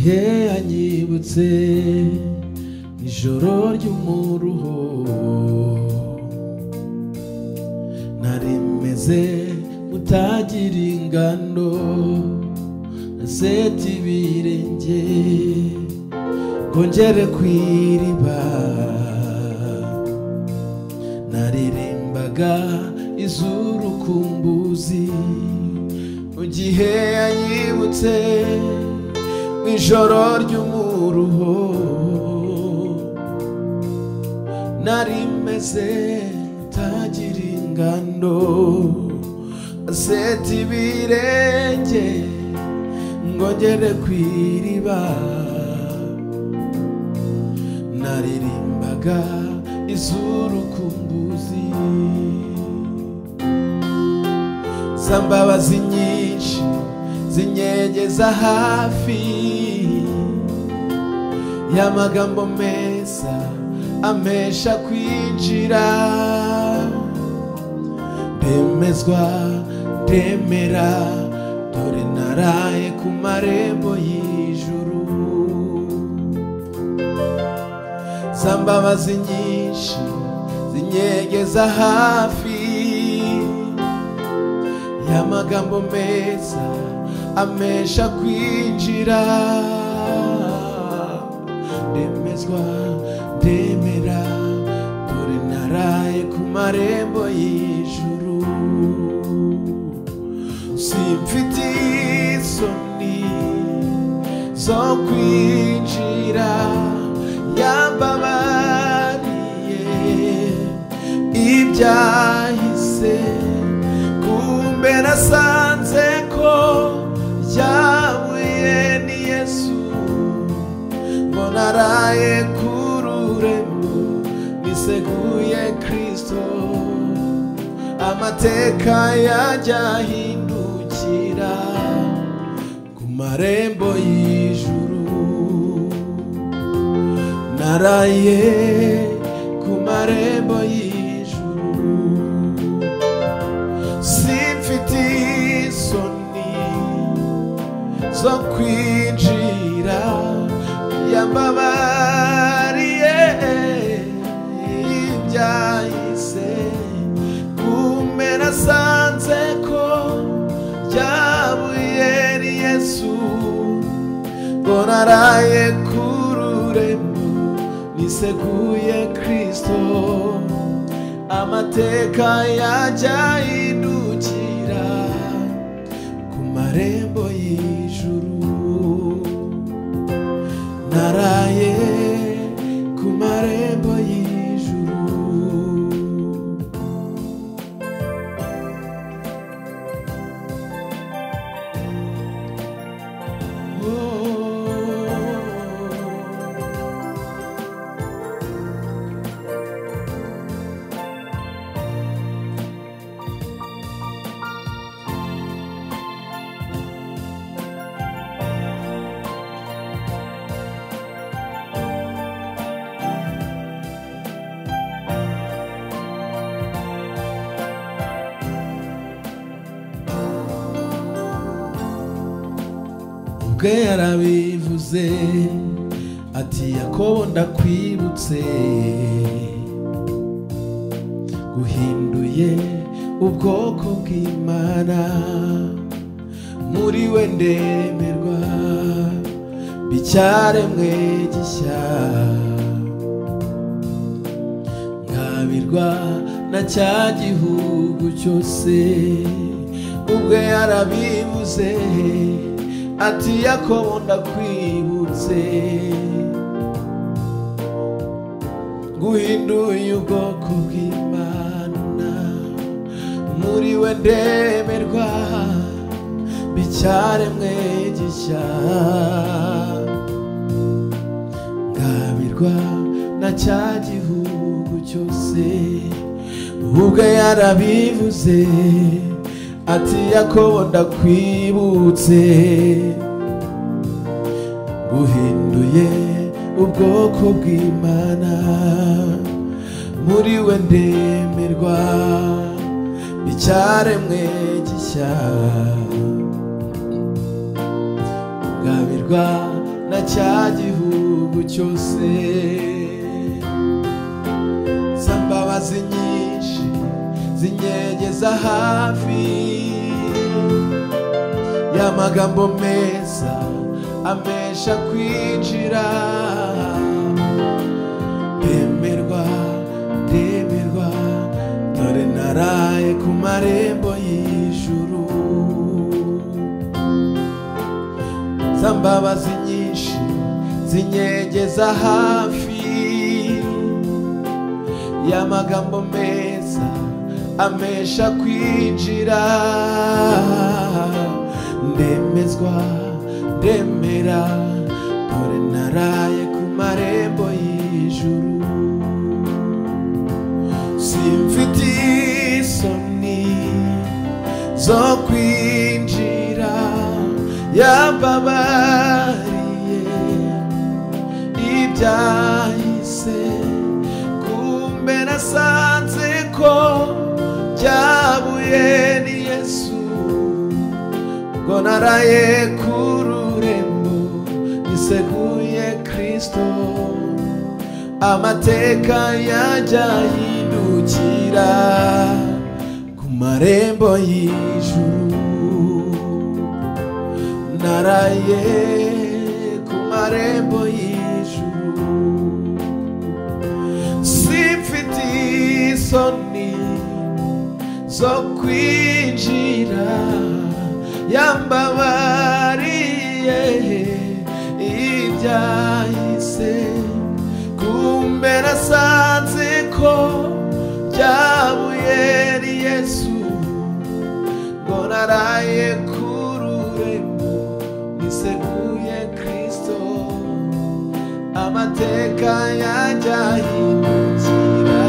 gihe yanyibutse ijoro ry'umuruho narimeze mutagira ingano naseta ibirenge ngo ngere kw'iriba naririmbaga iz'urukumbuzi mu gihe yanyibutse ijoro ry'umuruho narimeze tagira ingano aseta ibirenge ngo ngere kw'iriba naririmbaga iz'urukumbuzi zambabazi nyinshi zinyegeza hafi y'amagambo meza amesha kwinjira ndemezwa ndemera dore naraye ku marembo y'ijuru zambabazi nyinshi zinyegeza hafi y'amagambo meza amesha kwinjira ndemezwa ndemera dore naraye ku marembo y'ijuru simfite isoni zo kwinjira yambabariye ibyahise kumbe nasanze ko ryabuye ni Yesu ngo naraye ku rurembo niseguye Kristo amateka yajya ahindukira ku marembo y'ijuru naraye ku marembo y'ijuru simfite isoni zo kwinjira yambabariye ibyahise kumbe nasanze ko ryabuye ni Yesu ngo naraye ku rurembo niseguye Kristo amateka yajya ahindukira ku marembo y'ijuru naraye ku marembo y'ijuru ubwe yarabivuze ati Yakobo ndakwibutse uhinduye ubwoko bw'Imana muri we ndemerwa bicyaremwe gishya nkabirwa na cya gihugu cyose ubwe yarabivuze ati Yakobo ndakwibutse guhinduye ubwoko bw'Imana muri we ndemerwa bicyaremwe gishya ngabirwa na cya gihugu cyose ubwe yarabivuze ati Yakobo ndakwibutse guhinduye ubwoko bw'Imana muri we ndemerwa bicyaremwe gishya ngabirwa na cya gihugu cyose. Za mbabazi nyinshi zinyegeza hafi, y'amagambo meza amesha kwinjira. Ndemerwa, ndemerwa, dore naraye ku marembo y'ijuru. Za mbabazi nyinshi zinyegeza hafi, y'amagambo meza amesha kwinjira. Ndemezwa, ndemera, dore naraye ku marembo y'ijuru. Simfite isoni zo kwinjira, yambabariye ibyahise. Kumbe nasanze ko byabuye ni Yesu, ngo naraye ku rurembo niseguye Kristo. Amateka yajya ahindukira ku marembo y'ijuru. Naraye ku marembo y'ijuru. Simfite isoni zo kwinjira, yambabariye ibyahise. Kumbe nasanze ko byabuye ni Yesu, ngo naraye ku rurembo niseguye Kristo. Amateka yajya ahindukira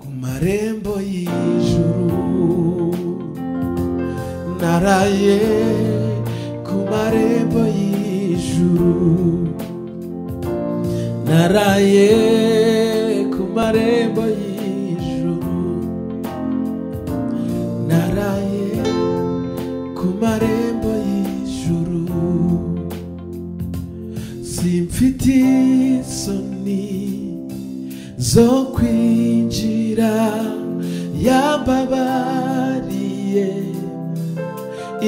ku marembo y'ijuru. Naraye ku marembo y'ijuru. Naraye ku marembo y'ijuru. Naraye ku marembo y'ijuru. Simfite isoni zo kwinjira, yambabariye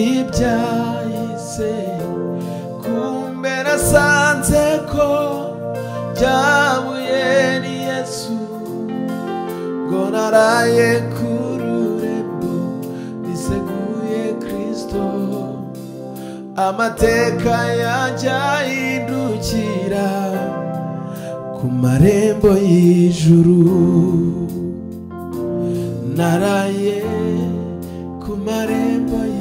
ibyahise. Kumbe nasanze ko byabuye ni Yesu, ngo naraye ku rurembo niseguye Kristo. Amateka yajya ahindukira ku marembo y'ijuru. Naraye ku marembo y'ijuru.